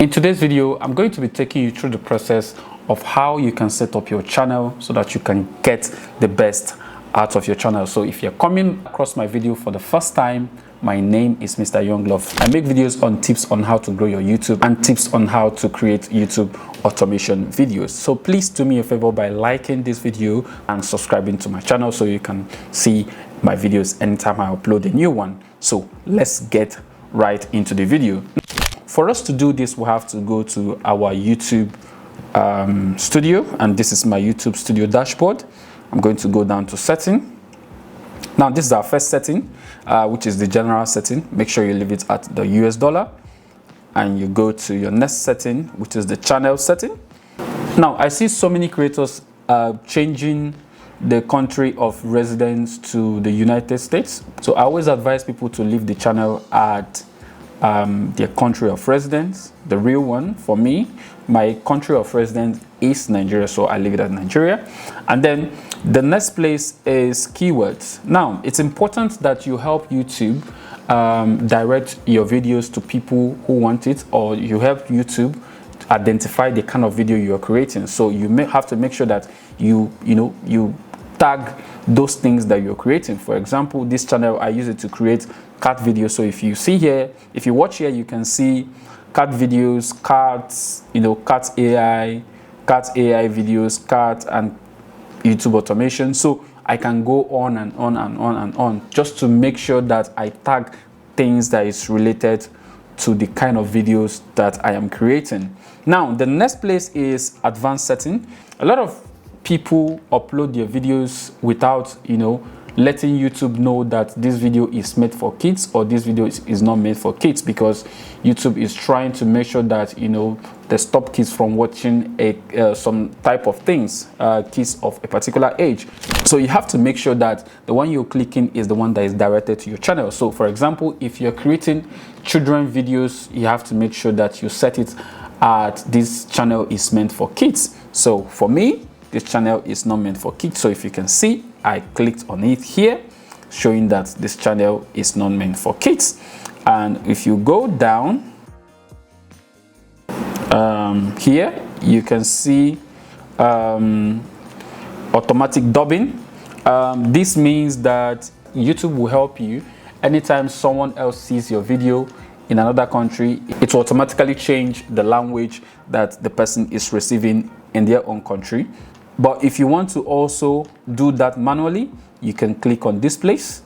In today's video, I'm going to be taking you through the process of how you can set up your channel so that you can get the best out of your channel. So if you're coming across my video for the first time, my name is Mr. Younglove. I make videos on tips on how to grow your YouTube and tips on how to create YouTube automation videos. So please do me a favor by liking this video and subscribing to my channel so you can see my videos anytime I upload a new one. So let's get right into the video. For us to do this, we have to go to our YouTube studio, and this is my YouTube studio dashboard. I'm going to go down to setting. Now this is our first setting, which is the general setting. Make sure you leave it at the US dollar, and you go to your next setting, which is the channel setting. Now I see so many creators changing the country of residence to the United States. So I always advise people to leave the channel at their country of residence, the real one. For me, my country of residence is Nigeria, so I leave it at Nigeria. And then the next place is keywords. Now it's important that you help YouTube direct your videos to people who want it, or you help YouTube identify the kind of video you are creating. So you may have to make sure that you tag those things that you're creating. For example, this channel, I use it to create cat videos. So if you see here, if you watch here, you can see cat videos, cats, cat AI videos, cat and YouTube automation. So I can go on and on and on and on just to make sure that I tag things that is related to the kind of videos that I am creating. Now the next place is advanced setting. A lot of people upload their videos without letting YouTube know that this video is made for kids or this video is not made for kids, because YouTube is trying to make sure that they stop kids from watching some type of things, kids of a particular age. So you have to make sure that the one you're clicking is the one that is directed to your channel. So for example, if you're creating children videos, you have to make sure that you set it at this channel is meant for kids. So for me, this channel is not meant for kids. So if you can see, I clicked on it here, showing that this channel is not meant for kids. And if you go down here, you can see automatic dubbing. This means that YouTube will help you anytime someone else sees your video in another country. It will automatically change the language that the person is receiving in their own country. But if you want to also do that manually, you can click on this place.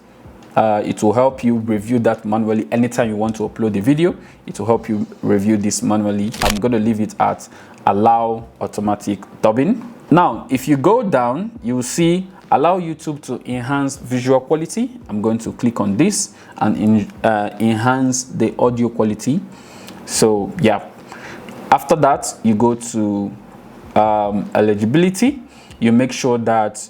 It will help you review that manually anytime you want to upload a video. It will help you review this manually. I'm going to leave it at allow automatic dubbing. Now, if you go down, you will see allow YouTube to enhance visual quality. I'm going to click on this and enhance the audio quality. So yeah, after that, you go to eligibility. You make sure that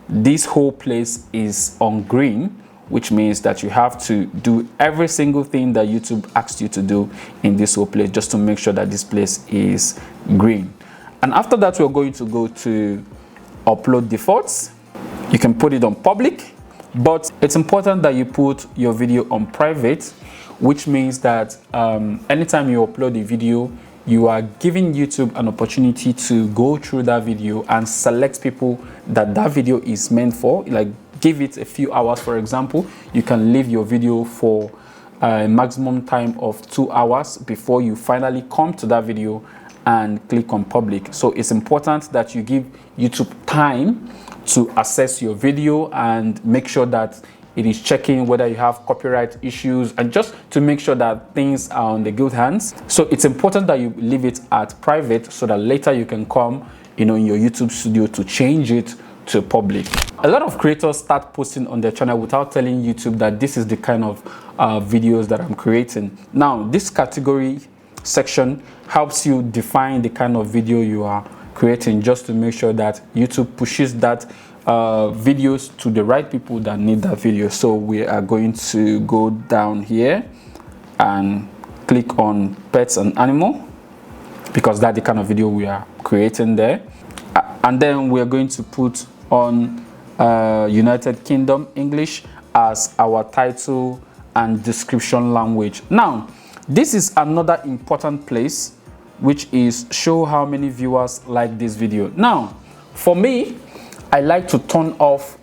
this whole place is on green, which means that you have to do every single thing that YouTube asks you to do in this whole place, just to make sure that this place is green. And after that, we're going to go to upload defaults. You can put it on public, but it's important that you put your video on private, which means that anytime you upload a video, you are giving YouTube an opportunity to go through that video and select people that video is meant for. Like, give it a few hours. For example, you can leave your video for a maximum time of 2 hours before you finally come to that video and click on public. So it's important that you give YouTube time to assess your video and make sure that it is checking whether you have copyright issues, and just to make sure that things are on the good hands. So it's important that you leave it at private so that later you can come in your YouTube studio to change it to public. A lot of creators start posting on their channel without telling YouTube that this is the kind of videos that I'm creating. Now this category section helps you define the kind of video you are creating, just to make sure that YouTube pushes that videos to the right people that need that video. So we are going to go down here and click on pets and animal, because that's the kind of video we are creating there. And then we're going to put on United Kingdom English as our title and description language. Now This is another important place, which is show how many viewers like this video. Now, for me, I like to turn off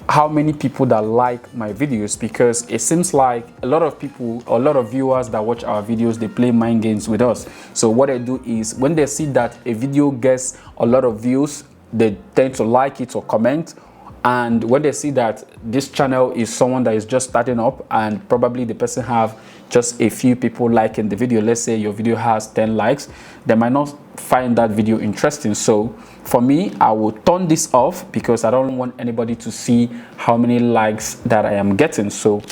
how many people that like my videos, because it seems like a lot of people, a lot of viewers that watch our videos, they play mind games with us. So what I do is, when they see that a video gets a lot of views, they tend to like it or comment. And when they see that this channel is someone that is just starting up, and probably the person have just a few people liking the video, let's say your video has 10 likes, they might not find that video interesting. So for me, I will turn this off, because I don't want anybody to see how many likes that I am getting. So,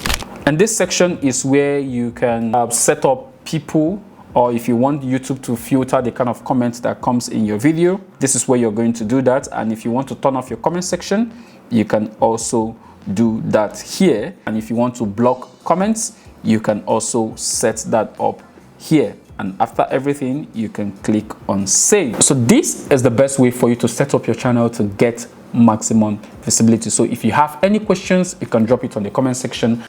and this section is where you can set up people, or if you want YouTube to filter the kind of comments that comes in your video, this is where you're going to do that. And if you want to turn off your comment section, you can also do that here. And if you want to block comments, you can also set that up here. And after everything, you can click on save. So this is the best way for you to set up your channel to get maximum visibility. So if you have any questions, you can drop it on the comment section.